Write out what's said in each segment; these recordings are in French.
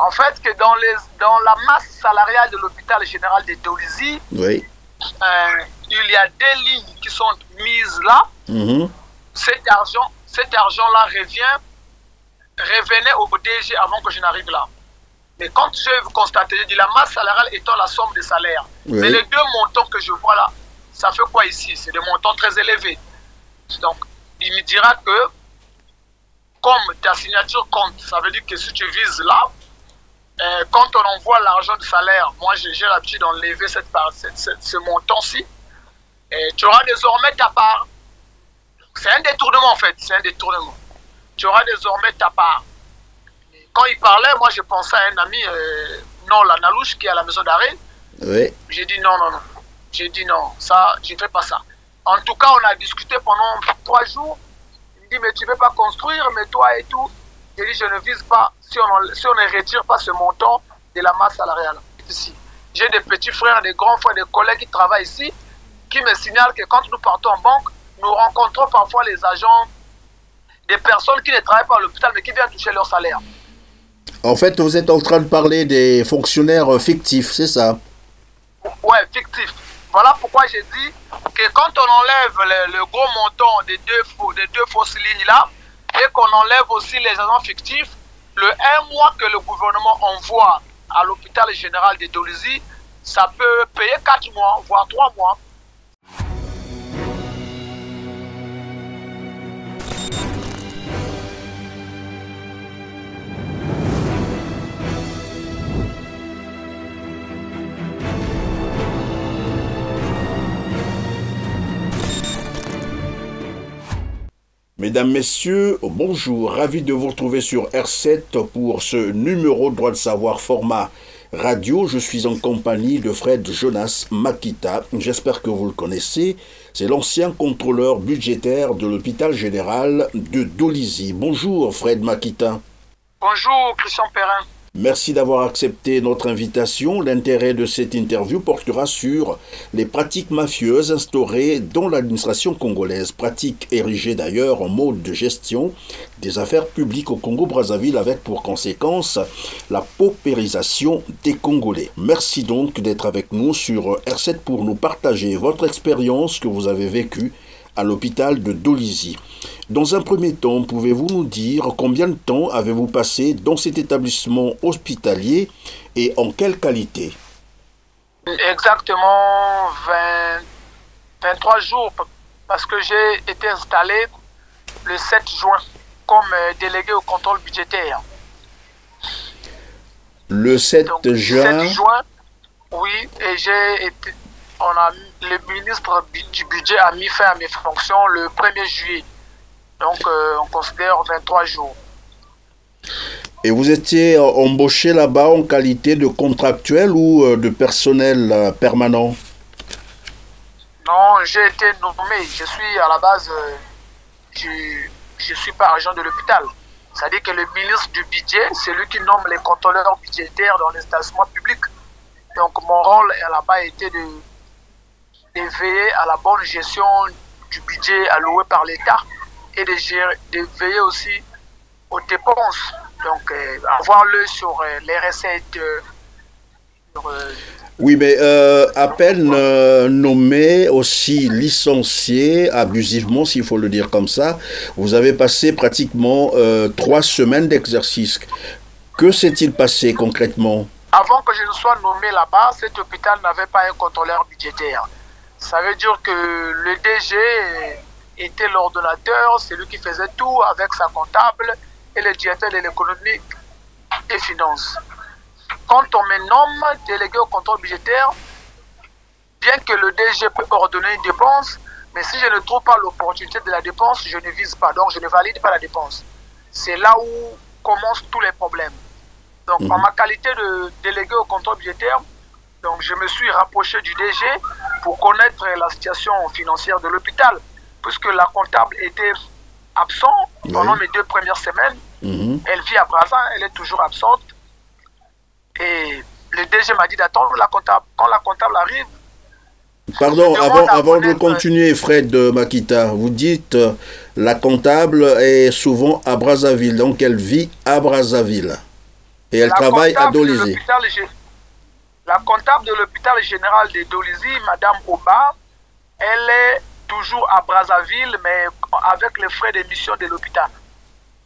En fait, que dans la masse salariale de l'hôpital général de Dolisie, Oui. Il y a des lignes qui sont mises là. Cet argent-là revenait au DG avant que je n'arrive là. Mais quand j'ai constaté, j'ai dit la masse salariale étant la somme des salaires. Oui. Mais les deux montants que je vois là, ça fait quoi ici? C'est des montants très élevés. Donc, il me dira que, comme ta signature compte, ça veut dire que si tu vises là, quand on envoie l'argent de salaire, moi j'ai l'habitude d'enlever ce montant-ci, tu auras désormais ta part. C'est un détournement en fait, c'est un détournement. Tu auras désormais ta part. Et quand il parlait, moi je pensais à un ami, non, la Nalouche qui est à la maison d'arrêt. Oui. J'ai dit non, non, non. J'ai dit non, ça, je ne fais pas ça. En tout cas, on a discuté pendant 3 jours. Il me dit, mais tu ne veux pas construire, mais toi et tout. J'ai dit, je ne vise pas, si on ne retire pas ce montant de la masse salariale ici. J'ai des petits frères, des grands frères, des collègues qui travaillent ici, qui me signalent que quand nous partons en banque, nous rencontrons parfois les agents, des personnes qui ne travaillent pas à l'hôpital, mais qui viennent toucher leur salaire. En fait, vous êtes en train de parler des fonctionnaires fictifs, c'est ça? Ouais, fictifs. Voilà pourquoi j'ai dit que quand on enlève le gros montant des deux fausses lignes là, et qu'on enlève aussi les agents fictifs, le 1 mois que le gouvernement envoie à l'hôpital général de Dolisie, ça peut payer 4 mois, voire 3 mois. Mesdames, Messieurs, bonjour, ravi de vous retrouver sur R7 pour ce numéro Droit de savoir format radio. Je suis en compagnie de Fred Jonas Makita, j'espère que vous le connaissez. C'est l'ancien contrôleur budgétaire de l'hôpital général de Dolisie. Bonjour Fred Makita. Bonjour Christian Perrin. Merci d'avoir accepté notre invitation. L'intérêt de cette interview portera sur les pratiques mafieuses instaurées dans l'administration congolaise, pratiques érigées d'ailleurs en mode de gestion des affaires publiques au Congo-Brazzaville avec pour conséquence la paupérisation des Congolais. Merci donc d'être avec nous sur R7 pour nous partager votre expérience que vous avez vécue à l'hôpital de Dolisie. Dans un premier temps, pouvez-vous nous dire combien de temps avez-vous passé dans cet établissement hospitalier et en quelle qualité? Exactement 23 jours, parce que j'ai été installé le 7 juin comme délégué au contrôle budgétaire. Le 7 Donc, juin 7 juin, oui, et le ministre du budget a mis fin à mes fonctions le 1er juillet. Donc, on considère 23 jours. Et vous étiez embauché là-bas en qualité de contractuel ou de personnel permanent? Non, j'ai été nommé. Je suis à la base, je suis pas agent de l'hôpital. C'est-à-dire que le ministre du budget, c'est lui qui nomme les contrôleurs budgétaires dans les établissements publics. Donc, mon rôle là-bas était de veiller à la bonne gestion du budget alloué par l'État et de veiller aussi aux dépenses. Donc, avoir l'œil sur les recettes. Oui, mais à peine nommé, aussi licencié, abusivement, s'il faut le dire comme ça, vous avez passé pratiquement 3 semaines d'exercice. Que s'est-il passé concrètement? Avant que je ne sois nommé là-bas, cet hôpital n'avait pas un contrôleur budgétaire. Ça veut dire que le DG était l'ordonnateur, c'est lui qui faisait tout avec sa comptable et le directeur de l'économie et finances. Quand on me nomme délégué au contrôle budgétaire, bien que le DG peut ordonner une dépense, mais si je ne trouve pas l'opportunité de la dépense, je ne vise pas, donc je ne valide pas la dépense. C'est là où commencent tous les problèmes. Donc, en ma qualité de délégué au contrôle budgétaire, donc je me suis rapproché du DG pour connaître la situation financière de l'hôpital, puisque la comptable était absente pendant mes 2 premières semaines. Elle vit à Brazza, elle est toujours absente. Et le DG m'a dit d'attendre la comptable. Quand la comptable arrive... Pardon, avant de continuer, Fred Makita, vous dites la comptable est souvent à Brazzaville, donc elle vit à Brazzaville. Et elle travaille à Dolisie. La comptable de l'hôpital général de Dolisie, Madame Oba, elle est toujours à Brazzaville, mais avec les frais d'émission de l'hôpital.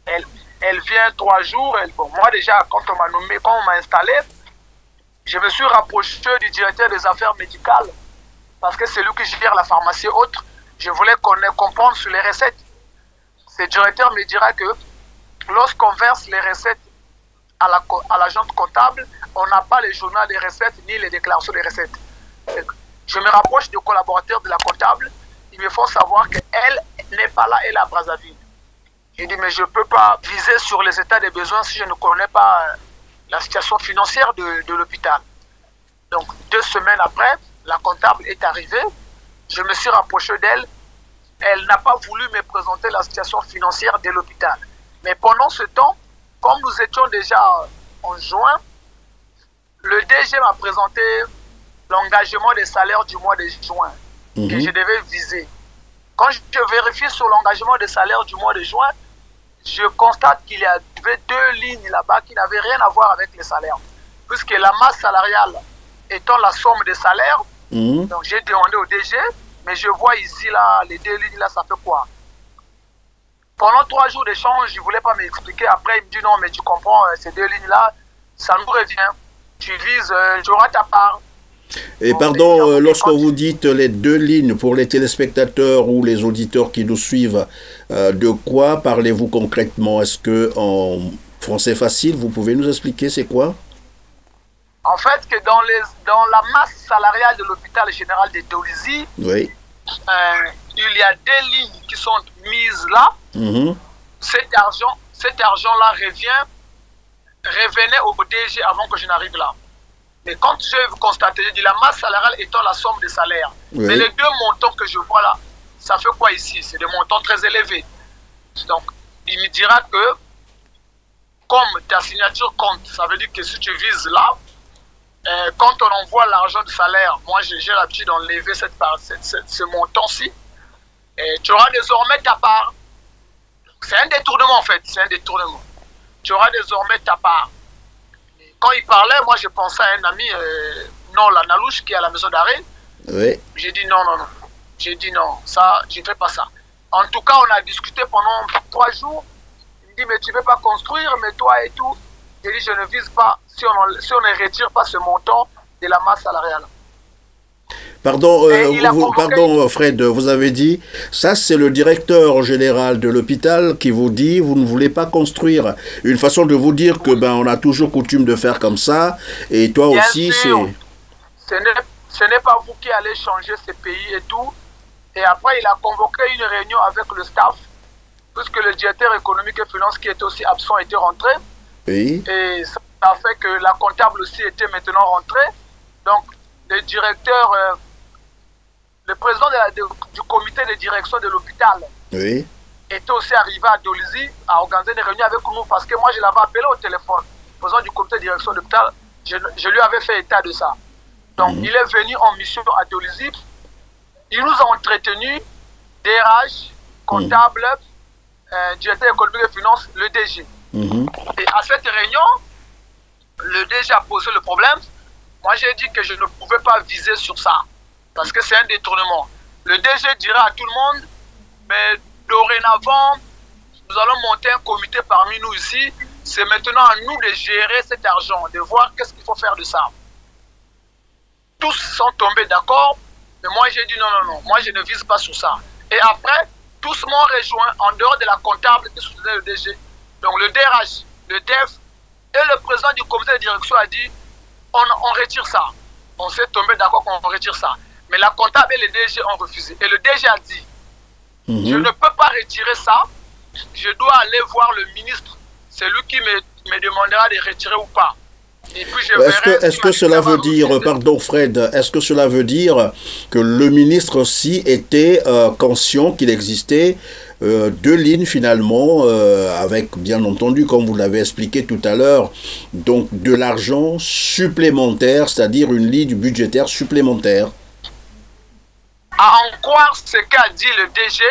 Elle vient 3 jours. Bon, moi déjà, quand on m'a nommé, quand on m'a installé, je me suis rapproché du directeur des affaires médicales, parce que c'est lui qui gère la pharmacie autre. Je voulais comprendre sur les recettes. Ce directeur me dira que lorsqu'on verse les recettes à l'agente comptable, on n'a pas les journaux des recettes ni les déclarations des recettes. Je me rapproche du collaborateur de la comptable. Ils me font savoir qu'elle n'est pas là, elle est à Brazzaville. J'ai dit, mais je ne peux pas viser sur les états des besoins si je ne connais pas la situation financière de l'hôpital. Donc, 2 semaines après, la comptable est arrivée. Je me suis rapproché d'elle. Elle n'a pas voulu me présenter la situation financière de l'hôpital. Mais pendant ce temps, comme nous étions déjà en juin, le DG m'a présenté l'engagement des salaires du mois de juin que je devais viser. Quand je vérifie sur l'engagement des salaires du mois de juin, je constate qu'il y avait 2 lignes là-bas qui n'avaient rien à voir avec les salaires. Puisque la masse salariale étant la somme des salaires, donc j'ai demandé au DG, mais je vois ici, là, les 2 lignes là, ça fait quoi? Pendant 3 jours d'échange, je ne voulais pas m'expliquer. Après, il me dit non, mais tu comprends, ces 2 lignes-là, ça nous revient. Tu vises, tu auras ta part. Et bon, pardon, lorsque vous dites les 2 lignes pour les téléspectateurs ou les auditeurs qui nous suivent, de quoi parlez-vous concrètement? Est-ce que en français facile, vous pouvez nous expliquer c'est quoi? En fait, que dans la masse salariale de l'hôpital général de Dolisie, oui. Il y a 2 lignes qui sont mises là. Cet argent-là revenait au DG avant que je n'arrive là. Mais quand j'ai constaté, j'ai dit la masse salariale étant la somme des salaires. Oui. Mais les 2 montants que je vois là, ça fait quoi ici? C'est des montants très élevés. Donc, il me dira que, comme ta signature compte, ça veut dire que si tu vises là, quand on envoie l'argent du salaire, moi j'ai l'habitude d'enlever ce montant-ci, tu auras désormais ta part. C'est un détournement en fait, c'est un détournement. Tu auras désormais ta part. Quand il parlait, moi je pensais à un ami, non, la Nalouche qui est à la maison d'arrêt. Oui. J'ai dit non. J'ai dit non, ça, je ne fais pas ça. En tout cas, on a discuté pendant 3 jours. Il me dit, mais tu ne veux pas construire, mais toi et tout. J'ai dit, je ne vise pas si on ne retire pas ce montant de la masse salariale. Pardon, pardon Fred, vous avez dit, ça c'est le directeur général de l'hôpital qui vous dit, vous ne voulez pas construire. Une façon de vous dire que on a toujours coutume de faire comme ça, et toi bien aussi c'est... Ce n'est pas vous qui allez changer ces pays et tout. Et après, il a convoqué une réunion avec le staff, puisque le directeur économique et finance qui était aussi absent était rentré. Oui. Et ça a fait que la comptable aussi était maintenant rentrée. Donc, le directeur, le président du comité de direction de l'hôpital oui. était aussi arrivé à Dolisie à organiser une réunion avec nous parce que moi, je l'avais appelé au téléphone. Le président du comité de direction de l'hôpital, je lui avais fait état de ça. Donc, il est venu en mission à Dolisie. Il nous a entretenus, DRH, comptable, directeur économique et finance, le DG. Et à cette réunion, le DG a posé le problème. Moi, j'ai dit que je ne pouvais pas viser sur ça, parce que c'est un détournement. Le DG dira à tout le monde, mais dorénavant, nous allons monter un comité parmi nous ici. C'est maintenant à nous de gérer cet argent, de voir qu'est-ce qu'il faut faire de ça. Tous sont tombés d'accord, mais moi j'ai dit non, moi je ne vise pas sur ça. Et après, tous m'ont rejoint en dehors de la comptable qui soutenait le DG. Donc le DRH, le DEF et le président du comité de direction a dit on retire ça. On s'est tombé d'accord qu'on retire ça. Mais la comptable et le DG ont refusé. Et le DG a dit je ne peux pas retirer ça, je dois aller voir le ministre. C'est lui qui me demandera de retirer ou pas. Est-ce que cela veut dire, pardon Fred, est-ce que cela veut dire que le ministre aussi était conscient qu'il existait 2 lignes finalement, avec bien entendu, comme vous l'avez expliqué tout à l'heure, donc de l'argent supplémentaire, c'est-à-dire une ligne budgétaire supplémentaire? À en croire ce qu'a dit le DG,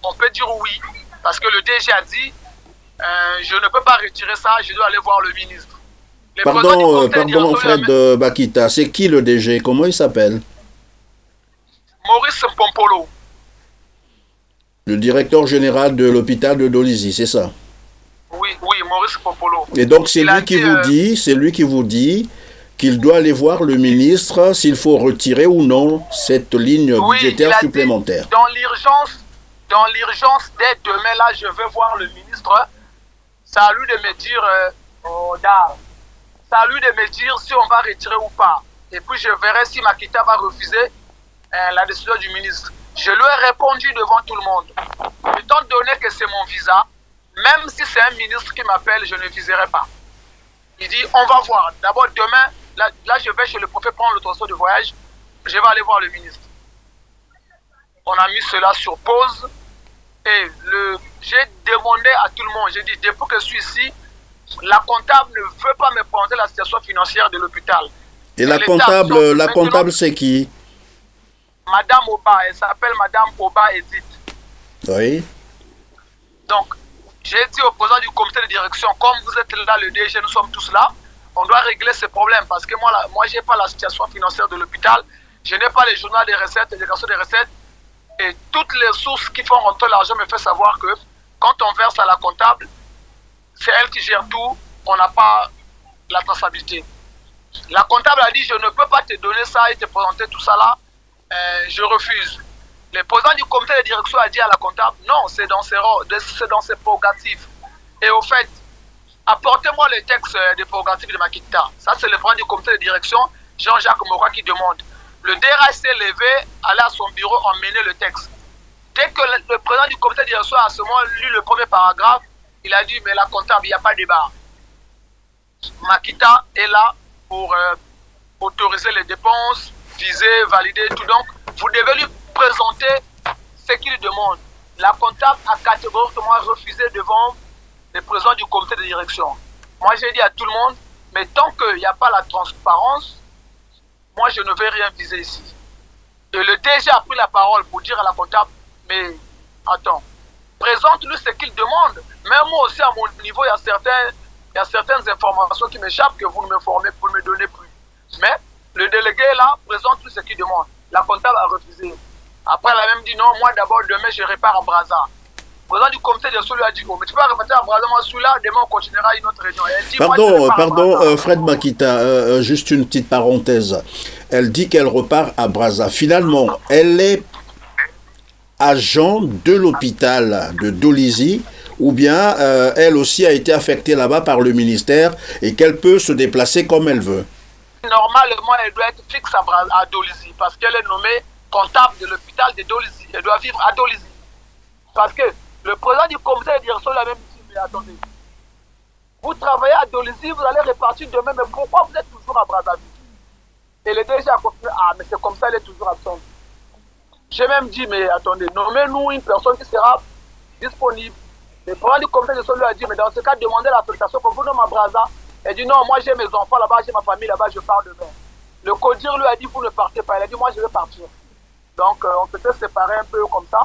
on peut dire oui, parce que le DG a dit je ne peux pas retirer ça, je dois aller voir le ministre. Le président du conseil de Pardon, direction Fred Bakita, c'est qui le DG? Comment il s'appelle? Maurice Pompolo. Le directeur général de l'hôpital de Dolisie, c'est ça? Oui, Maurice Pompolo. Et donc c'est lui qui vous dit qu'il doit aller voir le ministre s'il faut retirer ou non cette ligne budgétaire supplémentaire. Dans l'urgence, dès demain là, je vais voir le ministre. C'est à lui de me dire, c'est à lui de me dire si on va retirer ou pas. Et puis je verrai si Makita va refuser la décision du ministre. Je lui ai répondu devant tout le monde. Étant donné que c'est mon visa, même si c'est un ministre qui m'appelle, je ne viserai pas. Il dit, on va voir. D'abord, demain, là, je vais chez le préfet prendre l'autorisation de voyage. Je vais aller voir le ministre. On a mis cela sur pause. Et j'ai demandé à tout le monde, j'ai dit, depuis que je suis ici, la comptable ne veut pas me présenter la situation financière de l'hôpital. Et la comptable, c'est qui? Madame Oba, elle s'appelle Madame Oba Edith. Oui. Donc, j'ai dit au président du comité de direction, comme vous êtes là, le DG, nous sommes tous là, on doit régler ce problème parce que moi je n'ai pas la situation financière de l'hôpital, je n'ai pas les journaux des recettes, les déclarations des recettes, et toutes les sources qui font rentrer l'argent me font savoir que quand on verse à la comptable, c'est elle qui gère tout, on n'a pas la traçabilité. La comptable a dit, je ne peux pas te donner ça et te présenter tout ça là, je refuse. Le président du comité de direction a dit à la comptable, non, c'est dans ses prérogatives. Et au fait, apportez-moi le texte des prérogatives de Makita. Ça, c'est le président du comité de direction, Jean-Jacques Mora, qui demande. Le DRH s'est levé, allait à son bureau, emmener le texte. Dès que le président du comité de direction a à ce moment lu le premier paragraphe, il a dit, mais la comptable, il n'y a pas de débat. Makita est là pour autoriser les dépenses, viser, valider, tout. Donc, vous devez lui présenter ce qu'il demande. La comptable a catégoriquement refusé devant le président du comité de direction. Moi, j'ai dit à tout le monde, mais tant qu'il n'y a pas la transparence, moi, je ne vais rien viser ici. Et le DG a pris la parole pour dire à la comptable, mais attends, présente-lui ce qu'il demande. Même moi aussi, à mon niveau, il y a certaines informations qui m'échappent que vous ne me formez pour me donner plus. Mais le délégué là, présente-lui ce qu'il demande. La comptable a refusé. Après, elle a même dit non, moi d'abord, demain, je répare à Brazza. Le président du comité de Solo lui a dit, oh, mais tu peux repartir à Brazza, moi, celui-là, demain, on continuera une autre réunion. Elle dit, pardon, Fred Makita, juste une petite parenthèse. Elle dit qu'elle repart à Brazza. Finalement, elle est agent de l'hôpital de Dolisie, ou bien elle aussi a été affectée là-bas par le ministère et qu'elle peut se déplacer comme elle veut. Normalement, elle doit être fixe à Dolisie parce qu'elle est nommée comptable de l'hôpital de Dolisie. Elle doit vivre à Dolisie. Parce que le président du comité de direction l'a même dit, mais attendez, vous travaillez à Dolisie, vous allez repartir demain, mais pourquoi vous êtes toujours à Brazzaville? Et le DG a confirmé, ah, mais c'est comme ça, elle est toujours absente. J'ai même dit, mais attendez, nommez-nous une personne qui sera disponible. Le président du comité de direction lui a dit, mais dans ce cas, demandez l'affectation pour vous nommer à Brazza. Elle dit, non, moi j'ai mes enfants là-bas, j'ai ma famille là-bas, je pars demain. Le CODIR lui a dit, vous ne partez pas. Elle a dit, moi je vais partir. Donc on s'était séparés un peu comme ça.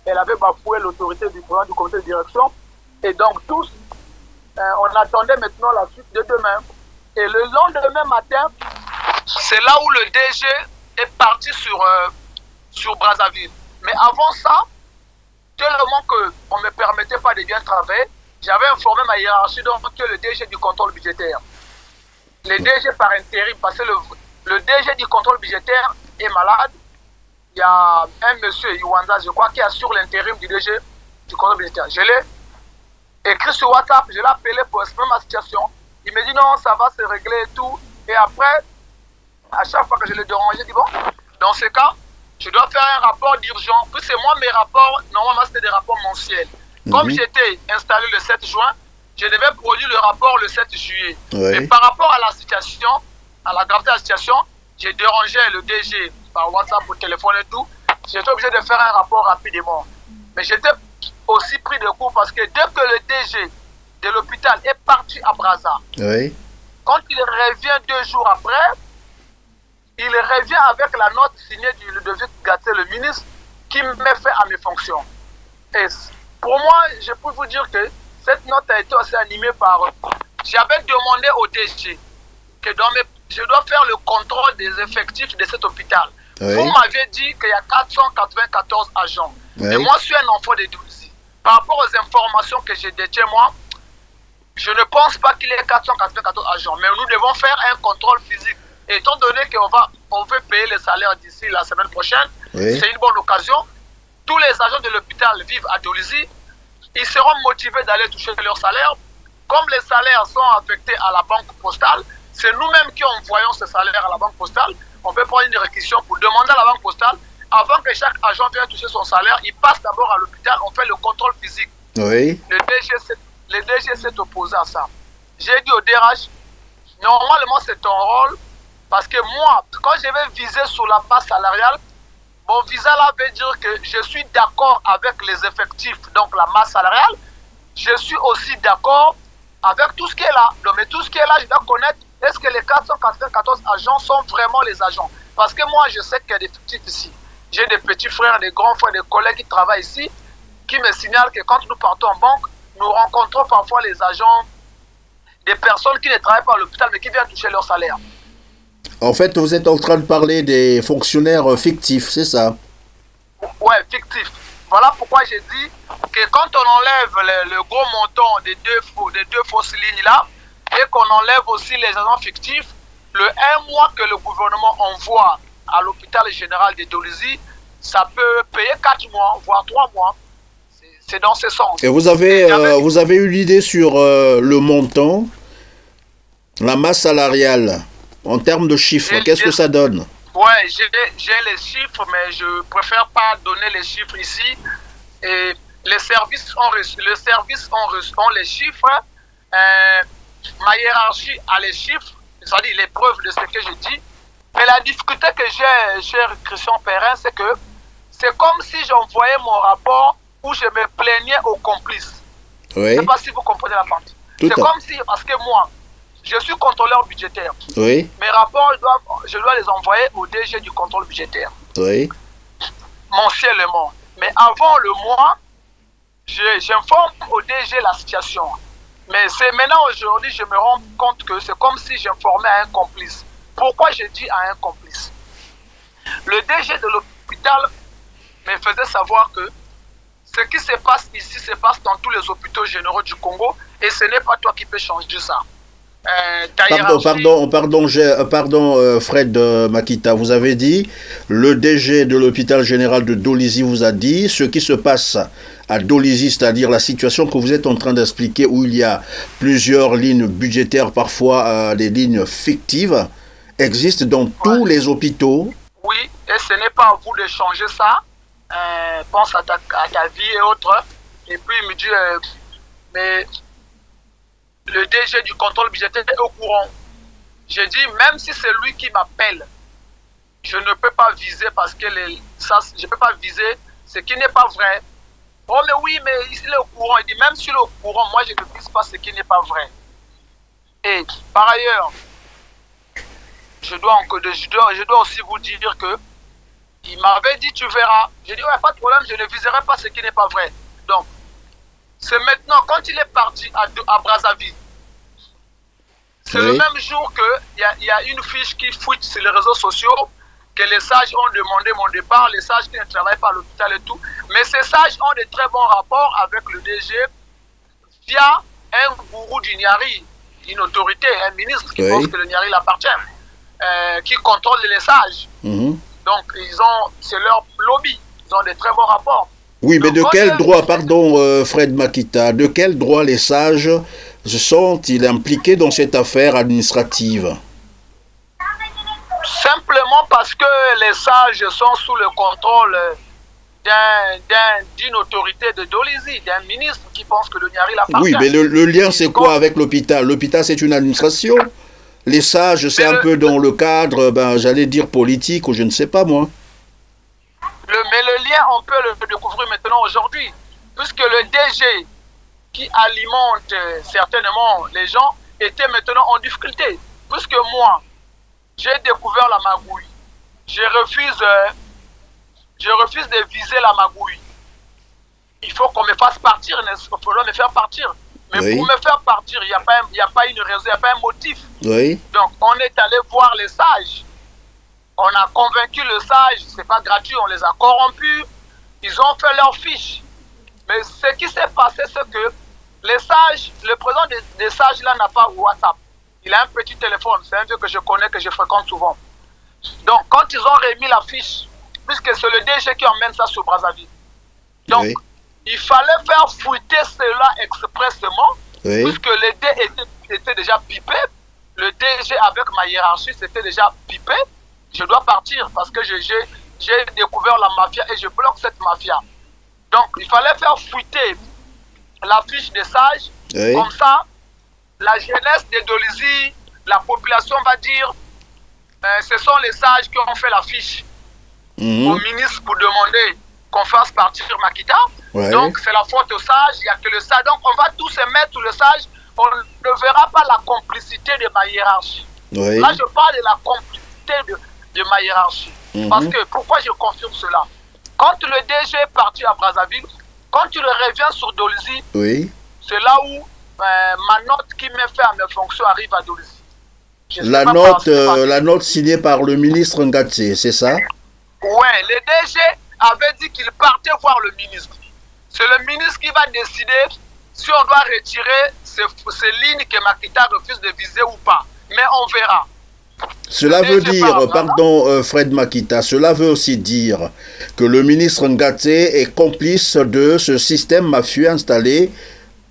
Elle avait bafoué l'autorité du président du comité de direction. Et donc tous, on attendait maintenant la suite de demain. Et le lendemain matin, c'est là où le DG est parti sur Brazzaville. Mais avant ça, tellement qu'on ne me permettait pas de bien travailler, j'avais informé ma hiérarchie donc que le DG du contrôle budgétaire. Le DG par intérim, parce que le DG du contrôle budgétaire est malade. Il y a un monsieur, Iwanda, je crois, qui assure l'intérim du DG du contrôle budgétaire. Je l'ai écrit sur WhatsApp, je l'ai appelé pour exprimer ma situation. Il me dit non, ça va se régler et tout. Et après, à chaque fois que je l'ai dérangé, je dis bon, dans ce cas, je dois faire un rapport d'urgence. Puis c'est moi, mes rapports, normalement c'était des rapports mensuels. Comme j'étais installé le 7 juin, je devais produire le rapport le 7 juillet. Oui. Et par rapport à la situation, à la gravité de la situation, j'ai dérangé le DG par WhatsApp, au téléphone et tout. J'étais obligé de faire un rapport rapidement. Mais j'étais aussi pris de coup parce que dès que le DG de l'hôpital est parti à Brazza, oui, quand il revient 2 jours après, il revient avec la note signée du Ludovic Gatté, le ministre, qui me fait à mes fonctions. Et pour moi, je peux vous dire que cette note a été aussi animée par j'avais demandé au DG que je dois faire le contrôle des effectifs de cet hôpital. Oui. Vous m'avez dit qu'il y a 494 agents. Oui. Et moi, je suis un enfant de Douzi. Par rapport aux informations que j'ai détiens, moi, je ne pense pas qu'il y ait 494 agents. Mais nous devons faire un contrôle physique. Et étant donné qu'on veut payer les salaires d'ici la semaine prochaine, oui. C'est une bonne occasion. Tous les agents de l'hôpital vivent à Dolisie. Ils seront motivés d'aller toucher leur salaire. Comme les salaires sont affectés à la banque postale, c'est nous-mêmes qui envoyons ce salaire à la banque postale. On peut prendre une réquisition pour demander à la banque postale, avant que chaque agent vienne toucher son salaire, il passe d'abord à l'hôpital, on fait le contrôle physique. Oui. Le DG s'est opposé à ça. J'ai dit au DRH, normalement c'est ton rôle, parce que moi, quand je vais viser sur la base salariale, mon visa là veut dire que je suis d'accord avec les effectifs, donc la masse salariale. Je suis aussi d'accord avec tout ce qui est là. Donc, mais tout ce qui est là, je dois connaître, est-ce que les 494 agents sont vraiment les agents? Parce que moi, je sais qu'il y a des effectifs ici. J'ai des petits frères, des grands frères, des collègues qui travaillent ici, qui me signalent que quand nous partons en banque, nous rencontrons parfois les agents, des personnes qui ne travaillent pas à l'hôpital, mais qui viennent toucher leur salaire. En fait, vous êtes en train de parler des fonctionnaires fictifs, c'est ça? Ouais, fictifs. Voilà pourquoi j'ai dit que quand on enlève le gros montant des deux fausses lignes là, et qu'on enlève aussi les agents fictifs, le 1 mois que le gouvernement envoie à l'hôpital général de Dolisie, ça peut payer 4 mois, voire 3 mois. C'est dans ce sens. Et vous avez eu l'idée sur le montant, la masse salariale, en termes de chiffres, qu'est-ce que ça donne? Ouais, j'ai les chiffres, mais je préfère pas donner les chiffres ici. Et les services ont les chiffres. Ma hiérarchie a les chiffres, c'est-à-dire les preuves de ce que je dis. Mais la difficulté que j'ai, cher Christian Perrin, c'est que c'est comme si j'envoyais mon rapport où je me plaignais aux complices. Oui. Je ne sais pas si vous comprenez la partie. C'est comme si, parce que moi, je suis contrôleur budgétaire. Oui. Mes rapports, je dois les envoyer au DG du contrôle budgétaire. Oui. Mensuellement. Mais avant le mois, j'informe au DG la situation. Mais c'est maintenant, aujourd'hui, je me rends compte que c'est comme si j'informais à un complice. Pourquoi je dis à un complice? Le DG de l'hôpital me faisait savoir que ce qui se passe ici se passe dans tous les hôpitaux généraux du Congo et ce n'est pas toi qui peux changer ça. Pardon, Fred Makita, vous avez dit, le DG de l'hôpital général de Dolisie vous a dit ce qui se passe à Dolisie, c'est-à-dire la situation que vous êtes en train d'expliquer où il y a plusieurs lignes budgétaires, parfois des lignes fictives, existent dans tous les hôpitaux. Oui, et ce n'est pas à vous de changer ça. Pense à ta vie et autres. Et puis il me dit, mais le DG du contrôle budgétaire est au courant. J'ai dit, même si c'est lui qui m'appelle, je ne peux pas viser parce que je ne peux pas viser ce qui n'est pas vrai. Oh mais oui, mais il est au courant. Il dit, même s'il est au courant, moi je ne vise pas ce qui n'est pas vrai. Et par ailleurs, je dois aussi vous dire que il m'avait dit, tu verras. J'ai dit, ouais, pas de problème, je ne viserai pas ce qui n'est pas vrai. Donc, c'est maintenant, quand il est parti à Brazzaville, c'est le même jour qu'il y a une fiche qui fuite sur les réseaux sociaux, que les sages ont demandé mon départ, les sages qui ne travaillent pas à l'hôpital et tout. Mais ces sages ont de très bons rapports avec le DG via un gourou du Niari, une autorité, un ministre qui pense que le Niari l'appartient, qui contrôle les sages. Donc, c'est leur lobby, ils ont de très bons rapports. Oui, mais de quel droit, pardon Fred Makita, de quel droit les sages sont-ils impliqués dans cette affaire administrative? Simplement parce que les sages sont sous le contrôle d'une autorité de Dolisie, d'un ministre qui pense que le Niari l'appartient. Oui, mais le lien c'est quoi avec l'hôpital? L'hôpital c'est une administration. Les sages c'est un peu dans le cadre, j'allais dire politique ou je ne sais pas moi. Mais le lien, on peut le découvrir maintenant aujourd'hui, puisque le DG qui alimente certainement les gens était maintenant en difficulté. Puisque moi, j'ai découvert la magouille. Je refuse de viser la magouille. Il faut qu'on me fasse partir, il faut me faire partir. Mais Oui. pour me faire partir, il n'y a pas une raison, il n'y a pas un motif. Oui. Donc, on est allé voir les sages. On a convaincu le sage, c'est pas gratuit, on les a corrompus. Ils ont fait leur fiche. Mais ce qui s'est passé, c'est que les sages, le président des sages là n'a pas WhatsApp. Il a un petit téléphone, c'est un vieux que je connais, que je fréquente souvent. Donc, quand ils ont remis la fiche, puisque c'est le DG qui emmène ça sur Brazzaville, donc Oui. il fallait faire fouetter cela expressément, Oui. puisque les dés étaient déjà pipés. Le DG avec ma hiérarchie, c'était déjà pipé. Je dois partir parce que j'ai découvert la mafia et je bloque cette mafia. Donc, il fallait faire fuiter la fiche des sages. Oui. Comme ça, la jeunesse de Dolisie, la population va dire ce sont les sages qui ont fait la fiche au ministre pour demander qu'on fasse partir Makita. Ouais. Donc, c'est la faute aux sages. Il n'y a que le sage. Donc, on va tous se mettre sous le sage. On ne verra pas la complicité de ma hiérarchie. Oui. Là, je parle de la complicité de ma hiérarchie. Parce que, pourquoi je confirme cela? Quand le DG est parti à Brazzaville, quand il revient sur Dolisie, Oui. c'est là où ma note qui m'a fait à mes fonctions arrive à Dolisie. La note signée par le ministre Ngatse, c'est ça? Ouais, le DG avait dit qu'il partait voir le ministre. C'est le ministre qui va décider si on doit retirer ces lignes que Makita refuse de viser ou pas. Mais on verra. Cela veut dire, pardon Fred Makita, cela veut aussi dire que le ministre Ngatse est complice de ce système mafieux installé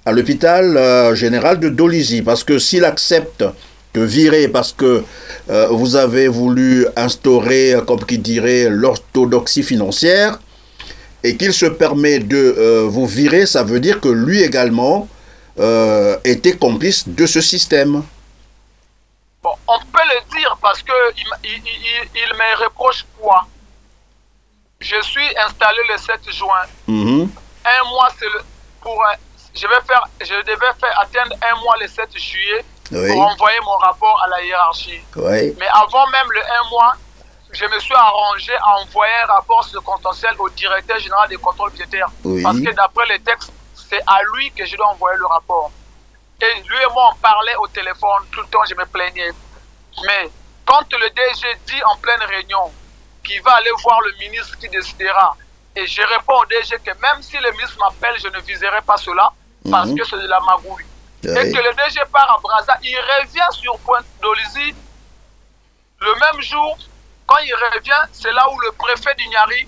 à l'hôpital général de Dolisie. Parce que s'il accepte de virer parce que vous avez voulu instaurer, comme qui dirait, l'orthodoxie financière, et qu'il se permet de vous virer, ça veut dire que lui également était complice de ce système. Bon, on peut le dire parce que il me reproche quoi? Je suis installé le 7 juin. Un mois, c'est je devais faire atteindre un mois le 7 juillet pour envoyer mon rapport à la hiérarchie. Oui. Mais avant même le un mois, je me suis arrangé à envoyer un rapport subcontentiel au directeur général des contrôles budgétaires. Parce que d'après les textes, c'est à lui que je dois envoyer le rapport. Et lui et moi, on parlait au téléphone, tout le temps, je me plaignais. Mais quand le DG dit en pleine réunion qu'il va aller voir le ministre qui décidera, et je réponds au DG que même si le ministre m'appelle, je ne viserai pas cela, parce que c'est de la magouille. Et que le DG part à Brazza, il revient sur Pointe-Dolisie le même jour. Quand il revient, c'est là où le préfet d'Ignari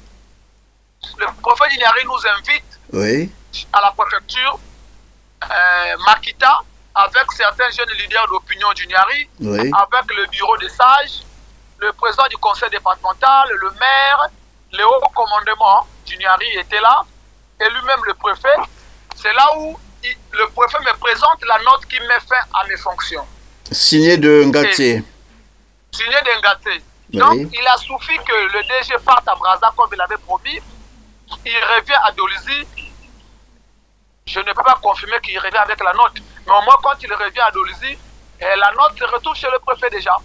nous invite à la préfecture, Makita, avec certains jeunes leaders d'opinion d'Ignari, avec le bureau des sages, le président du conseil départemental, le maire, le haut commandement d'Ignari était là, et lui-même le préfet. C'est là où le préfet me présente la note qui met fin à mes fonctions. Signé de Ngatse. Signé de Ngatse. Donc, il a suffi que le DG parte à Brazza comme il avait promis. Il revient à Dolisie. Je ne peux pas confirmer qu'il revient avec la note. Mais au moins, quand il revient à Dolisie, la note se retrouve chez le préfet déjà.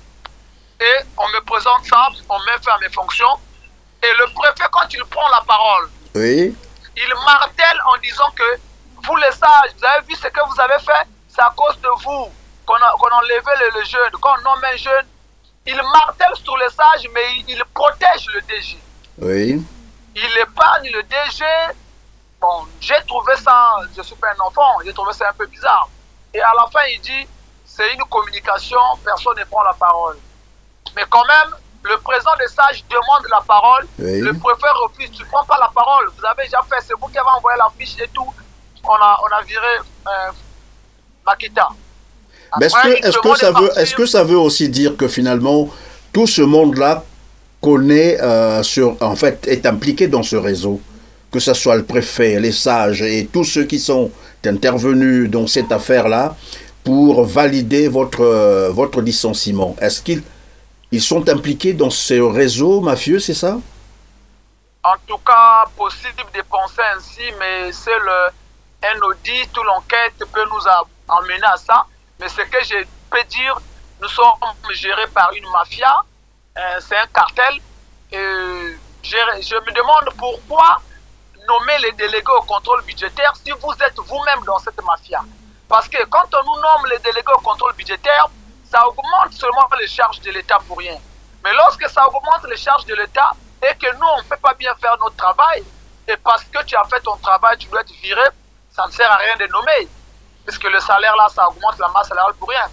Et on me présente ça, on met fin à mes fonctions. Et le préfet, quand il prend la parole, il martèle en disant que vous les sages, vous avez vu ce que vous avez fait, c'est à cause de vous qu'on a enlevé les jeunes, qu'on nomme un jeune. Il martèle sur les sages, mais il protège le DG. Il épargne le DG. Bon, j'ai trouvé ça, je ne suis pas un enfant, j'ai trouvé ça un peu bizarre. Et à la fin, il dit, c'est une communication, personne ne prend la parole. Mais quand même, le président des sages demande la parole, le préfet refuse, tu ne prends pas la parole, vous avez déjà fait, c'est vous qui avez envoyé la fiche et tout. On a viré Makita. Est-ce que ça veut aussi dire que finalement, tout ce monde-là connaît, en fait, est impliqué dans ce réseau? Que ce soit le préfet, les sages et tous ceux qui sont intervenus dans cette affaire-là pour valider votre licenciement. Est-ce qu'ils sont impliqués dans ce réseau mafieux, c'est ça? En tout cas, possible de penser ainsi, mais c'est un audit, toute l'enquête peut nous amener à ça. Mais ce que je peux dire, nous sommes gérés par une mafia, c'est un cartel. Et je me demande pourquoi nommer les délégués au contrôle budgétaire si vous êtes vous-même dans cette mafia. Parce que quand on nous nomme les délégués au contrôle budgétaire, ça augmente seulement les charges de l'État pour rien. Mais lorsque ça augmente les charges de l'État et que nous, on ne peut pas bien faire notre travail, et parce que tu as fait ton travail, tu dois être viré, ça ne sert à rien de nommer. Puisque le salaire, là, ça augmente la masse salariale pour rien.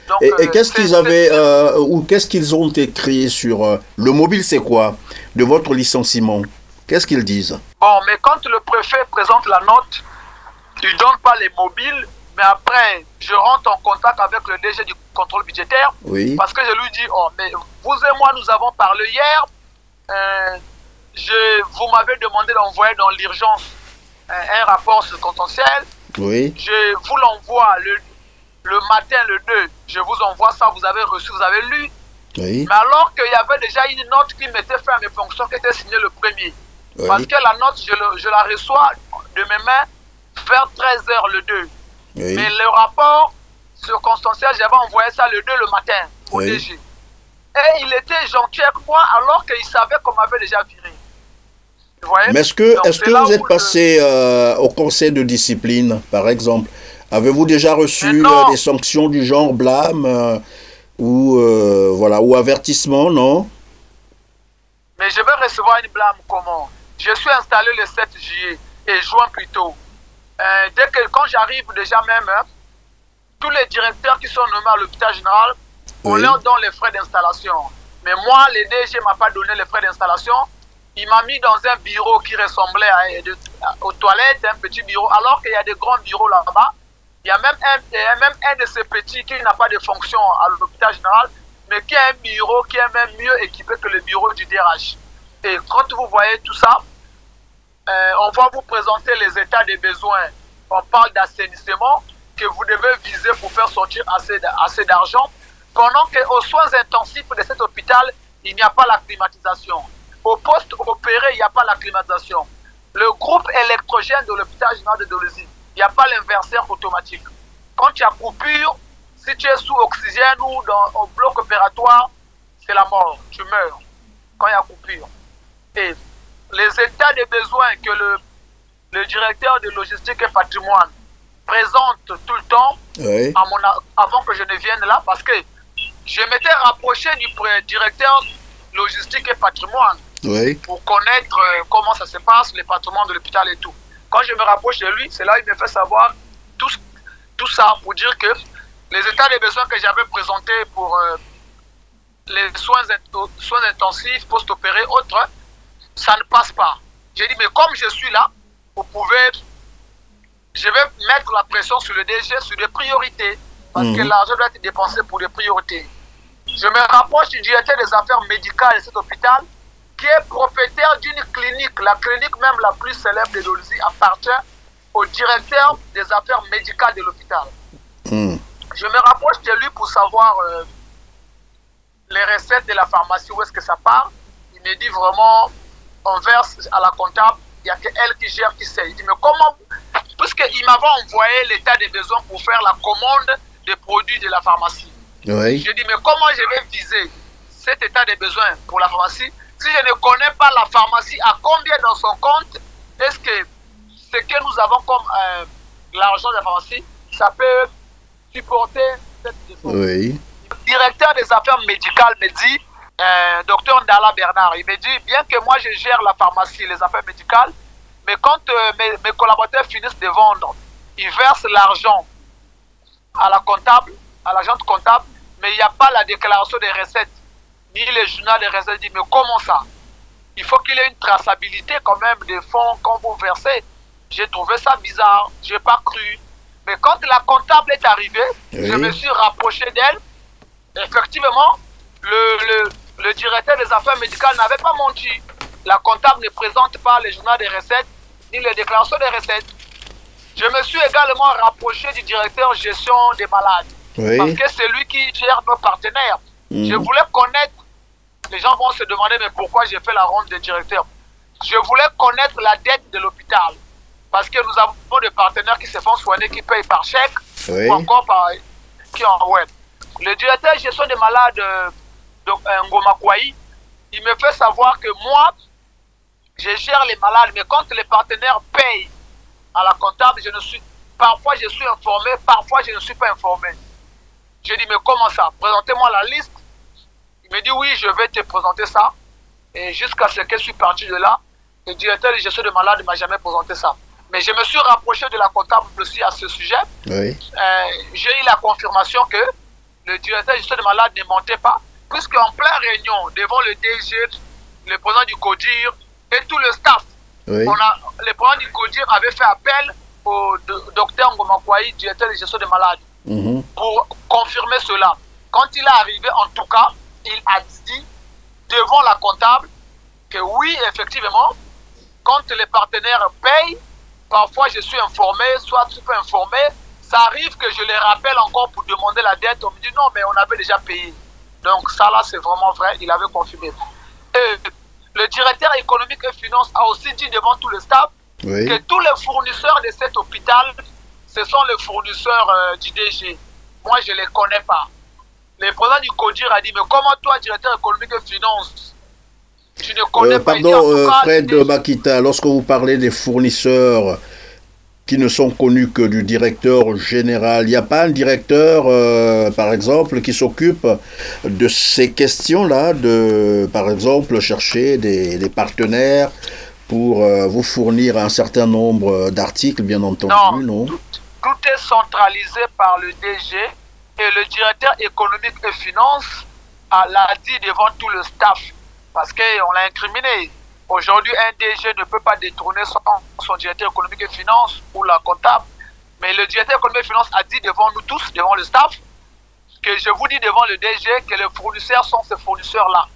Donc, et qu'est-ce qu'ils avaient, ou qu'est-ce qu'ils ont écrit sur le mobile, c'est quoi, de votre licenciement? Qu'est-ce qu'ils disent? Bon, mais quand le préfet présente la note, il ne donne pas les mobiles, mais après, je rentre en contact avec le DG du contrôle budgétaire, Oui. parce que je lui dis, oh, mais vous et moi, nous avons parlé hier, vous m'avez demandé d'envoyer dans l'urgence un rapport circonstanciel. Oui. Je vous l'envoie le matin, le 2. Je vous envoie ça, vous avez reçu, vous avez lu. Oui. Mais alors qu'il y avait déjà une note qui m'était faite à mes fonctions, qui était signée le 1er. Oui. Parce que la note, je la reçois de mes mains vers 13h le 2. Oui. Mais le rapport circonstanciel, j'avais envoyé ça le 2 le matin au Oui. DG. Et il était gentil avec moi alors qu'il savait qu'on m'avait déjà viré. Vous voyez? Mais est-ce que vous êtes passé au conseil de discipline, par exemple? Avez-vous déjà reçu des sanctions du genre blâme voilà, ou avertissement, non? Mais je vais recevoir une blâme comment? Je suis installé le 7 juillet et juin plutôt. Quand j'arrive déjà même, tous les directeurs qui sont nommés à l'hôpital général, on leur donne les frais d'installation. Mais moi, le DG ne m'a pas donné les frais d'installation. Il m'a mis dans un bureau qui ressemblait aux toilettes, un petit bureau, alors qu'il y a des grands bureaux là-bas. Il y a même un de ces petits qui n'a pas de fonction à l'hôpital général, mais qui a un bureau qui est même mieux équipé que le bureau du DRH. Et quand vous voyez tout ça, on va vous présenter les états des besoins. On parle d'assainissement que vous devez viser pour faire sortir assez d'argent. Pendant qu'aux soins intensifs de cet hôpital, il n'y a pas la climatisation. Au poste opéré, il n'y a pas la climatisation. Le groupe électrogène de l'hôpital général de Dolisie, il n'y a pas l'inverseur automatique. Quand il y a coupure, si tu es sous oxygène ou au bloc opératoire, c'est la mort, tu meurs quand il y a coupure. Et les états de besoins que le directeur de logistique et patrimoine présente tout le temps, Oui. avant que je ne vienne là, parce que je m'étais rapproché du directeur logistique et patrimoine Oui. pour connaître comment ça se passe, les patrimoines de l'hôpital et tout. Quand je me rapproche de lui, c'est là qu'il me fait savoir tout ça pour dire que les états de besoins que j'avais présentés pour les soins intensifs, post-opérés, autres, ça ne passe pas. J'ai dit, mais comme je suis là, je vais mettre la pression sur le DG, sur des priorités, parce que l'argent doit être dépensé pour des priorités. Je me rapproche du directeur des affaires médicales de cet hôpital, qui est propriétaire d'une clinique. La clinique même la plus célèbre de Dolisie appartient au directeur des affaires médicales de l'hôpital. Je me rapproche de lui pour savoir les recettes de la pharmacie, où est-ce que ça part. Il me dit vraiment, on verse à la comptable, il n'y a qu'elle qui gère, qui sait. Il dit, mais comment, puisqu'il m'avait envoyé l'état des besoins pour faire la commande des produits de la pharmacie. Oui. Je dis, mais comment je vais viser cet état des besoins pour la pharmacie si je ne connais pas la pharmacie, à combien dans son compte est-ce que ce que nous avons comme l'argent de la pharmacie, ça peut supporter cette dépense? Oui. Le directeur des affaires médicales me dit, docteur Ndala Bernard, il me dit, bien que moi je gère la pharmacie, les affaires médicales, mais quand mes collaborateurs finissent de vendre, ils versent l'argent à la comptable, à l'agente comptable, mais il n'y a pas la déclaration des recettes, ni le journal des recettes. Dit, mais comment ça? Il faut qu'il y ait une traçabilité quand même des fonds quand vous versez. J'ai trouvé ça bizarre, je n'ai pas cru. Mais quand la comptable est arrivée, je me suis rapproché d'elle. Effectivement, le directeur des affaires médicales n'avait pas menti. La comptable ne présente pas le journal des recettes, ni les déclarations des recettes. Je me suis également rapproché du directeur gestion des malades. Oui. Parce que c'est lui qui gère nos partenaires. Je voulais connaître, les gens vont se demander, mais pourquoi j'ai fait la ronde des directeurs? Je voulais connaître la dette de l'hôpital. Parce que nous avons des partenaires qui se font soigner, qui payent par chèque, ou encore qui en web. Le directeur gestion des malades, Ngoma Kouaï, il me fait savoir que moi, je gère les malades, mais quand les partenaires payent à la comptable, je ne suis Parfois, je suis informé, parfois, je ne suis pas informé. J'ai dit, mais comment ça? Présentez-moi la liste. Il me dit, oui, je vais te présenter ça. Et jusqu'à ce que je suis parti de là, le directeur de gestion de malade ne m'a jamais présenté ça. Mais je me suis rapproché de la comptable aussi à ce sujet. Oui. J'ai eu la confirmation que le directeur de gestion de malade ne mentait pas, puisqu'en pleine réunion, devant le DG, le président du CODIR et tout le staff, Oui. le président du CODIR avait fait appel au docteur Ngomakwaï, directeur de gestion de malade, pour confirmer cela. Quand il est arrivé, en tout cas, il a dit devant la comptable que oui, effectivement, quand les partenaires payent, parfois je suis informé, soit je suis pas informé, ça arrive que je les rappelle encore pour demander la dette, on me dit non, mais on avait déjà payé. Donc ça là, c'est vraiment vrai, il avait confirmé. Et le directeur économique et finance a aussi dit devant tout le staff que tous les fournisseurs de cet hôpital, ce sont les fournisseurs du DG. Moi, je ne les connais pas. Le président du CODIR a dit, mais comment toi, directeur économique et finance, tu ne connais pas? Pardon, Fred Makita, lorsque vous parlez des fournisseurs qui ne sont connus que du directeur général, il n'y a pas un directeur, par exemple, qui s'occupe de ces questions-là, de, par exemple, chercher des partenaires pour vous fournir un certain nombre d'articles, bien entendu, non? Tout est centralisé par le DG et le directeur économique et finance l'a dit devant tout le staff parce qu'on l'a incriminé. Aujourd'hui, un DG ne peut pas détourner son directeur économique et finance ou la comptable. Mais le directeur économique et finance a dit devant nous tous, devant le staff, que je vous dis devant le DG que les fournisseurs sont ces fournisseurs-là.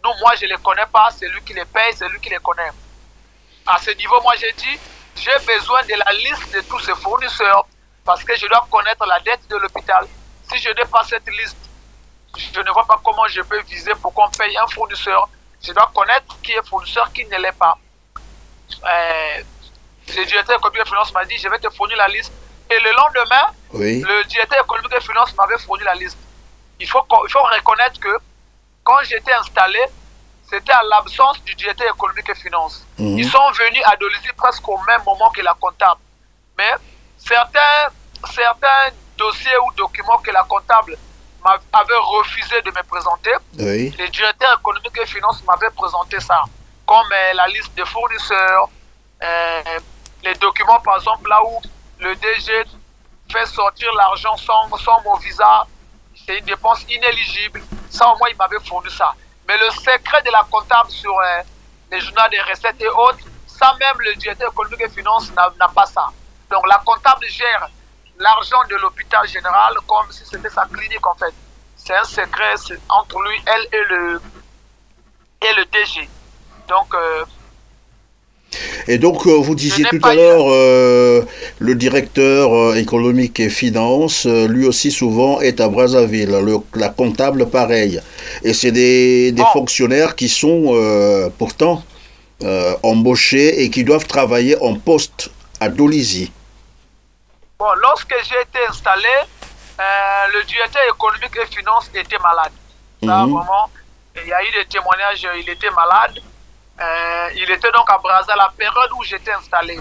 Nous, moi, je ne les connais pas, c'est lui qui les paye, c'est lui qui les connaît. À ce niveau, moi, j'ai dit, j'ai besoin de la liste de tous ces fournisseurs parce que je dois connaître la dette de l'hôpital. Si je n'ai pas cette liste, je ne vois pas comment je peux viser pour qu'on paye un fournisseur. Je dois connaître qui est fournisseur, qui ne l'est pas. Le directeur économique et finance m'a dit, je vais te fournir la liste. Et le lendemain, le directeur économique et finance m'avait fourni la liste. Il faut reconnaître que quand j'étais installé, c'était à l'absence du directeur économique et finance. Ils sont venus à Dolisie presque au même moment que la comptable. Mais certains dossiers ou documents que la comptable m'avait refusé de me présenter, le directeur économique et finance m'avait présenté ça, comme la liste des fournisseurs, les documents par exemple là où le DG fait sortir l'argent sans mon visa, c'est une dépense inéligible. Ça au moins il m'avait fourni ça. Mais le secret de la comptable sur les journaux des recettes et autres, ça même le directeur économique et finance n'a pas ça. Donc la comptable gère l'argent de l'hôpital général comme si c'était sa clinique en fait. C'est un secret entre lui, elle et le DG. Donc... Et donc, vous disiez tout à l'heure, le directeur économique et finance, lui aussi souvent est à Brazzaville, la comptable pareil. Et c'est des fonctionnaires qui sont pourtant embauchés et qui doivent travailler en poste à Dolisie. Bon, lorsque j'ai été installé, le directeur économique et finance était malade. Ça, vraiment, il y a eu des témoignages, il était malade. Il était donc à Brazzaville à la période où j'étais installé.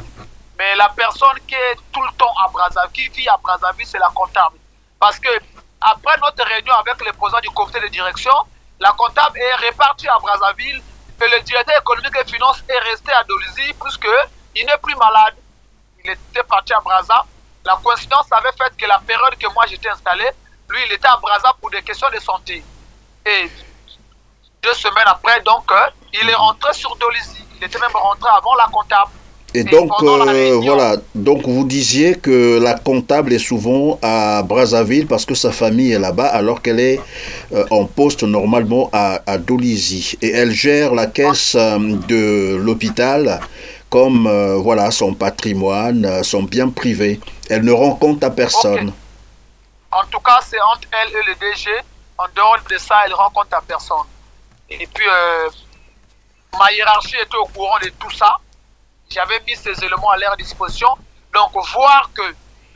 Mais la personne qui est tout le temps à Brazzaville, qui vit à Brazzaville, c'est la comptable. Parce que après notre réunion avec le président du comité de direction, la comptable est repartie à Brazzaville et le directeur économique et finance est resté à Dolisie puisqu'il n'est plus malade. Il était parti à Brazzaville. La coïncidence avait fait que la période que moi j'étais installé, lui il était à Brazzaville pour des questions de santé. Et 2 semaines après, donc, il est rentré sur Dolisie. Il était même rentré avant la comptable. Et donc, voilà, donc vous disiez que la comptable est souvent à Brazzaville parce que sa famille est là-bas, alors qu'elle est en poste normalement à Dolisie. Et elle gère la caisse de l'hôpital comme voilà, son patrimoine, son bien privé. Elle ne rend compte à personne. Okay. En tout cas, c'est entre elle et le DG. En dehors de ça, elle ne rend compte à personne. Et puis, ma hiérarchie était au courant de tout ça. J'avais mis ces éléments à leur disposition. Donc, voir que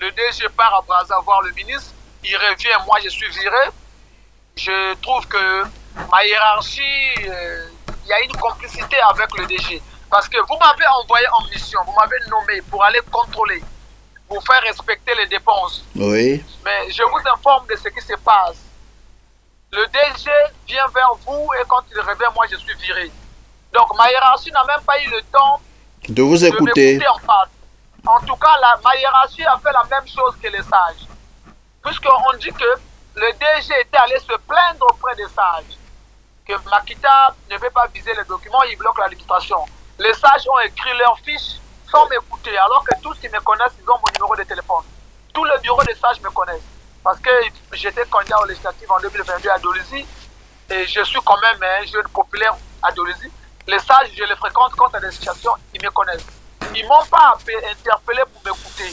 le DG part à Brazzaville voir le ministre, il revient, moi je suis viré. Je trouve que ma hiérarchie, il y a une complicité avec le DG. Parce que vous m'avez envoyé en mission, vous m'avez nommé pour aller contrôler vous faire respecter les dépenses. Oui. Mais je vous informe de ce qui se passe. Le DG vient vers vous et quand il revient, moi je suis viré. Donc ma hiérarchie n'a même pas eu le temps de vous écouter. De m'écouter en face. En tout cas, ma hiérarchie a fait la même chose que les sages. Puisqu'on dit que le DG était allé se plaindre auprès des sages. Que Makita ne veut pas viser les documents, il bloque l'administration. Les sages ont écrit leurs fiches sans m'écouter, alors que tous qui me connaissent, ils ont mon numéro de téléphone. Tout le bureau des sages me connaissent. Parce que j'étais candidat aux législatives en 2022 à Dolisie, et je suis quand même un jeune populaire à Dolisie. Les sages, je les fréquente quand il y a des situations, ils me connaissent. Ils ne m'ont pas interpellé pour m'écouter.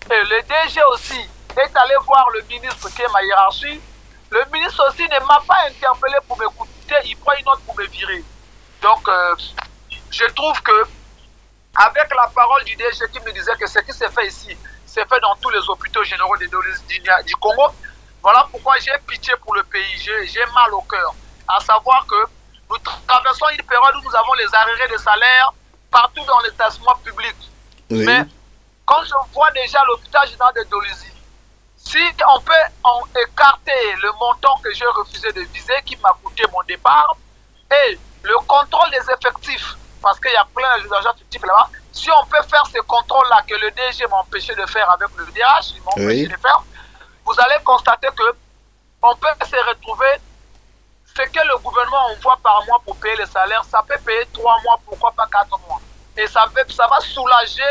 Et le DG aussi est allé voir le ministre qui est ma hiérarchie. Le ministre aussi ne m'a pas interpellé pour m'écouter, il prend une note pour me virer. Donc, je trouve que, avec la parole du DG qui me disait que ce qui s'est fait ici, c'est fait dans tous les hôpitaux généraux du Congo, voilà pourquoi j'ai pitié pour le pays, j'ai mal au cœur. À savoir que nous traversons une période où nous avons les arrêts de salaire partout dans l'établissement public. Oui. Mais quand je vois déjà l'hôpital général de Dolisie, si on peut écarter le montant que j'ai refusé de viser, qui m'a coûté mon départ, et le contrôle des effectifs, parce qu'il y a plein d'agents fictifs là-bas, si on peut faire ce contrôle-là que le DG m'a empêché de faire avec le DH, ils m'ont empêché de faire, vous allez constater que on peut se retrouver, ce que le gouvernement envoie par mois pour payer les salaires, ça peut payer 3 mois, pourquoi pas 4 mois. Et ça va soulager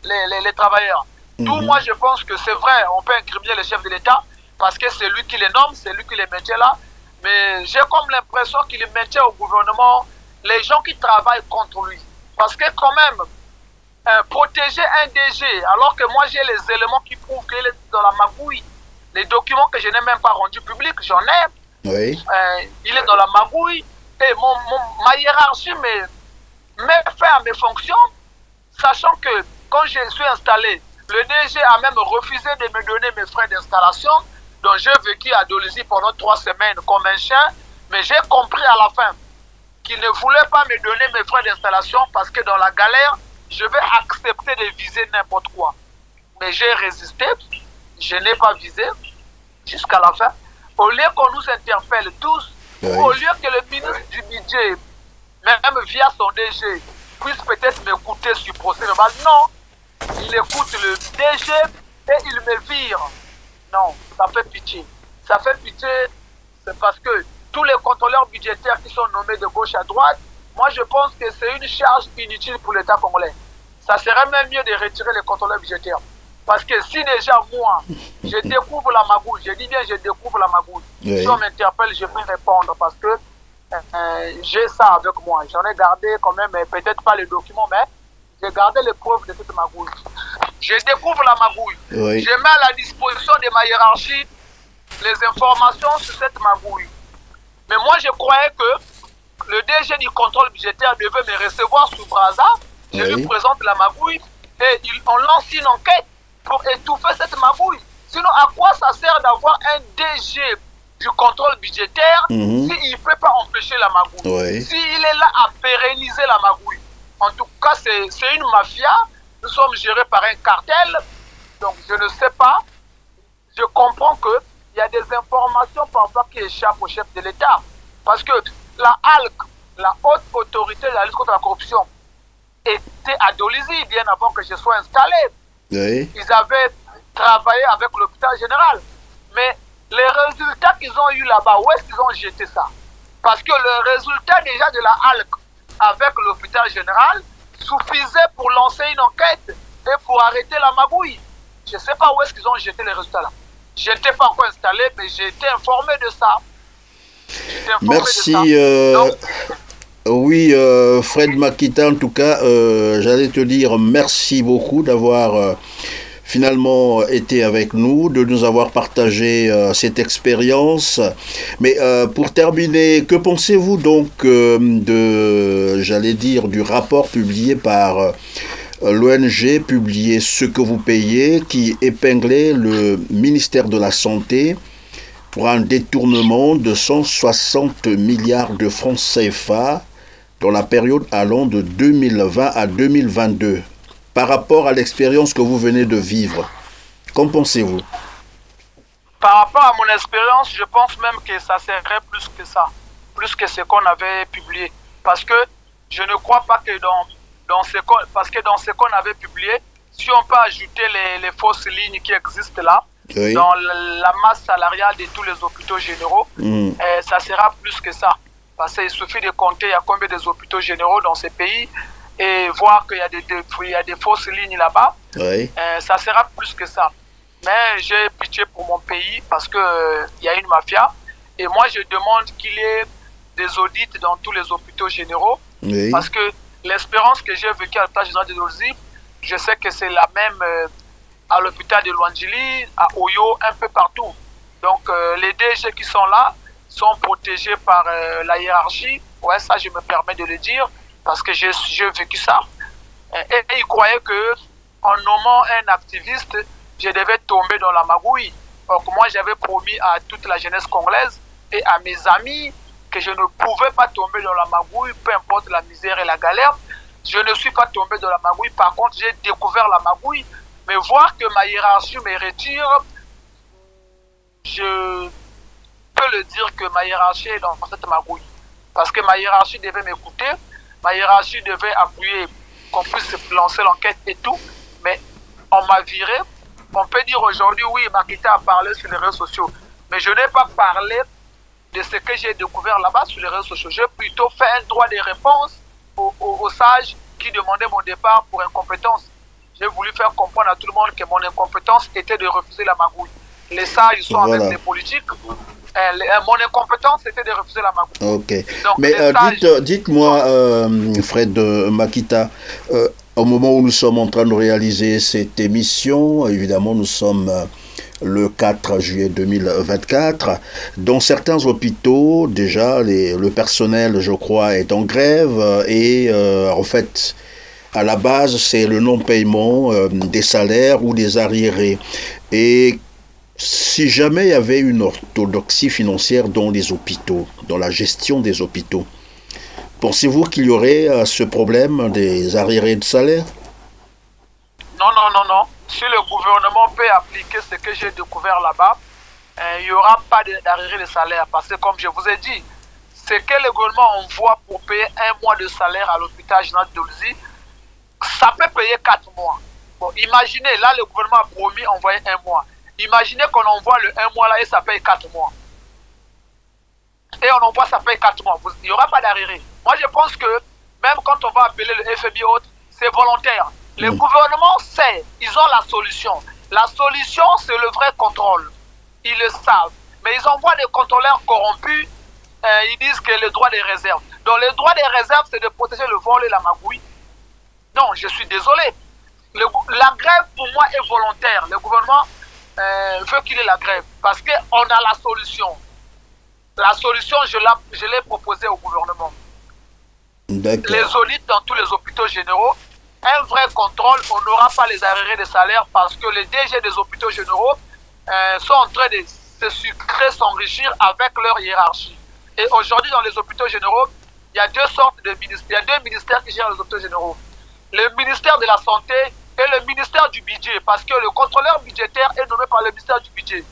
les travailleurs. D'où moi je pense que c'est vrai, on peut incriminer le chef de l'État, parce que c'est lui qui les nomme, c'est lui qui les maintient là, mais j'ai comme l'impression qu'il maintient au gouvernement les gens qui travaillent contre lui. Parce que quand même, protéger un DG, alors que moi j'ai les éléments qui prouvent qu'il est dans la magouille, les documents que je n'ai même pas rendus publics, j'en ai, oui. Il est dans la magouille, et ma hiérarchie met fin à mes fonctions, sachant que quand je suis installé, le DG a même refusé de me donner mes frais d'installation, donc j'ai vécu à Dolisie pendant 3 semaines comme un chien, mais j'ai compris à la fin qu'il ne voulait pas me donner mes frais d'installation parce que dans la galère, je vais accepter de viser n'importe quoi. Mais j'ai résisté, je n'ai pas visé jusqu'à la fin. Au lieu qu'on nous interpelle tous, au lieu que le ministre du budget, même via son DG, puisse peut-être m'écouter sur procès verbal, non, il écoute le DG et il me vire. Non, ça fait pitié. Ça fait pitié, c'est parce que tous les contrôleurs budgétaires qui sont nommés de gauche à droite, moi je pense que c'est une charge inutile pour l'État congolais. Ça serait même mieux de retirer les contrôleurs budgétaires. Parce que si déjà moi, je découvre la magouille, je dis bien je découvre la magouille, si on m'interpelle, je peux répondre parce que j'ai ça avec moi. J'en ai gardé quand même, peut-être pas les documents, mais j'ai gardé les preuves de cette magouille. Je découvre la magouille. Oui. Je mets à la disposition de ma hiérarchie les informations sur cette magouille. Mais moi, je croyais que le DG du contrôle budgétaire devait me recevoir sous Brazza. Je lui présente la magouille et on lance une enquête pour étouffer cette magouille. Sinon, à quoi ça sert d'avoir un DG du contrôle budgétaire s'il ne peut pas empêcher la magouille, s'il est là à pérenniser la magouille? En tout cas, c'est une mafia. Nous sommes gérés par un cartel. Donc, je ne sais pas. Je comprends qu'il y a des informations parfois qui échappent au chef de l'État. Parce que la HALC, la haute autorité de la lutte contre la corruption, était à Dolisie bien avant que je sois installé. Ils avaient travaillé avec l'hôpital général. Mais les résultats qu'ils ont eu là-bas, où est-ce qu'ils ont jeté ça? Parce que le résultat déjà de la HALC avec l'hôpital général suffisait pour lancer une enquête et pour arrêter la magouille. Je ne sais pas où est-ce qu'ils ont jeté les résultats là. Je n'étais pas encore installé, mais j'ai été informé de ça. Merci. Oui, Fred Makita, en tout cas, j'allais te dire merci beaucoup d'avoir finalement été avec nous, de nous avoir partagé cette expérience. Mais pour terminer, que pensez-vous donc du rapport publié par l'ONG, publié Ce que vous payez, qui épinglait le ministère de la Santé pour un détournement de 160 milliards de francs CFA dans la période allant de 2020 à 2022. par rapport à l'expérience que vous venez de vivre. Qu'en pensez-vous? Par rapport à mon expérience, je pense même que ça serait plus que ça, plus que ce qu'on avait publié. Parce que je ne crois pas que dans ce qu'on avait publié, si on peut ajouter les fausses lignes qui existent là, oui, dans la masse salariale de tous les hôpitaux généraux, ça sera plus que ça. Parce qu'il suffit de compter il y a combien des hôpitaux généraux dans ces pays et voir qu'il y a des fausses lignes là-bas. Oui. Ça sera plus que ça. Mais j'ai pitié pour mon pays parce qu'il y a une mafia. Et moi, je demande qu'il y ait des audits dans tous les hôpitaux généraux. Oui. Parce que l'expérience que j'ai vécue à l'hôpital général de Dolzi, je sais que c'est la même à l'hôpital de Luandjili, à Oyo, un peu partout. Donc, les DG qui sont là sont protégés par la hiérarchie. Ouais, ça, je me permets de le dire parce que j'ai vécu ça. Et ils croyaient qu'en nommant un activiste, je devais tomber dans la magouille. Donc moi, j'avais promis à toute la jeunesse congolaise et à mes amis que je ne pouvais pas tomber dans la magouille, peu importe la misère et la galère. Je ne suis pas tombé dans la magouille. Par contre, j'ai découvert la magouille. Mais voir que ma hiérarchie me retire, je peux le dire que ma hiérarchie est dans cette magouille. Parce que ma hiérarchie devait m'écouter, ma hiérarchie devait appuyer qu'on puisse lancer l'enquête et tout. Mais on m'a viré. On peut dire aujourd'hui, oui, Makita a parlé sur les réseaux sociaux. Mais je n'ai pas parlé de ce que j'ai découvert là-bas sur les réseaux sociaux. J'ai plutôt fait un droit de réponse aux sages qui demandaient mon départ pour incompétence. J'ai voulu faire comprendre à tout le monde que mon incompétence était de refuser la magouille. Les sages sont avec les politiques. Mon incompétence était de refuser la magouille. Ok. Donc, mais dites-moi, Fred Makita, au moment où nous sommes en train de réaliser cette émission, évidemment, nous sommes le 4 juillet 2024. Dans certains hôpitaux, déjà, le personnel, je crois, est en grève et en fait, à la base, c'est le non-paiement des salaires ou des arriérés. Et si jamais il y avait une orthodoxie financière dans les hôpitaux, dans la gestion des hôpitaux, pensez-vous qu'il y aurait ce problème des arriérés de salaire? Non, non, non, non. Si le gouvernement peut appliquer ce que j'ai découvert là-bas, il n'y aura pas d'arriérés de salaire. Parce que comme je vous ai dit, ce que le gouvernement envoie pour payer un mois de salaire à l'hôpital général de Dolzi, ça peut payer 4 mois. Bon, imaginez, là le gouvernement a promis d'envoyer un mois. Imaginez qu'on envoie le 1 mois là et ça paye 4 mois. Et on envoie ça paye 4 mois. Il n'y aura pas d'arriérés. Moi je pense que même quand on va appeler le FMI autre, c'est volontaire. Le gouvernement sait, ils ont la solution. La solution, c'est le vrai contrôle. Ils le savent. Mais ils envoient des contrôleurs corrompus. Ils disent que le droit des réserves. Donc le droit des réserves, c'est de protéger le vol et la magouille. Non, je suis désolé. La grève, pour moi, est volontaire. Le gouvernement veut qu'il y ait la grève. Parce qu'on a la solution. La solution, je l'ai proposée au gouvernement. Les audits dans tous les hôpitaux généraux, un vrai contrôle, on n'aura pas les arriérés de salaire parce que les DG des hôpitaux généraux sont en train de se sucrer, s'enrichir avec leur hiérarchie. Et aujourd'hui, dans les hôpitaux généraux, il y a deux sortes de ministères. Il y a deux ministères qui gèrent les hôpitaux généraux. Le ministère de la Santé et le ministère du Budget, parce que le contrôleur budgétaire est nommé par le ministère du Budget.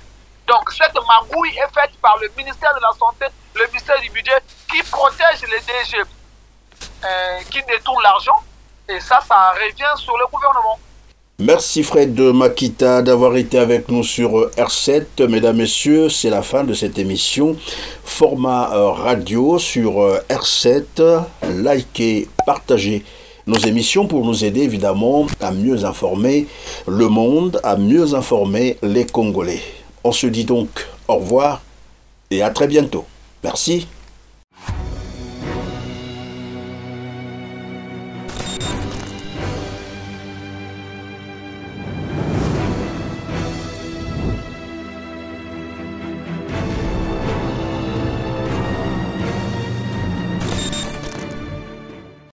Donc, cette magouille est faite par le ministère de la Santé, le ministère du Budget, qui protège les DG, qui détournent l'argent. Et ça revient sur le gouvernement. Merci Fred Makita d'avoir été avec nous sur R7. Mesdames, Messieurs, c'est la fin de cette émission. Format radio sur R7. Likez, partagez nos émissions pour nous aider évidemment à mieux informer le monde, à mieux informer les Congolais. On se dit donc au revoir et à très bientôt. Merci.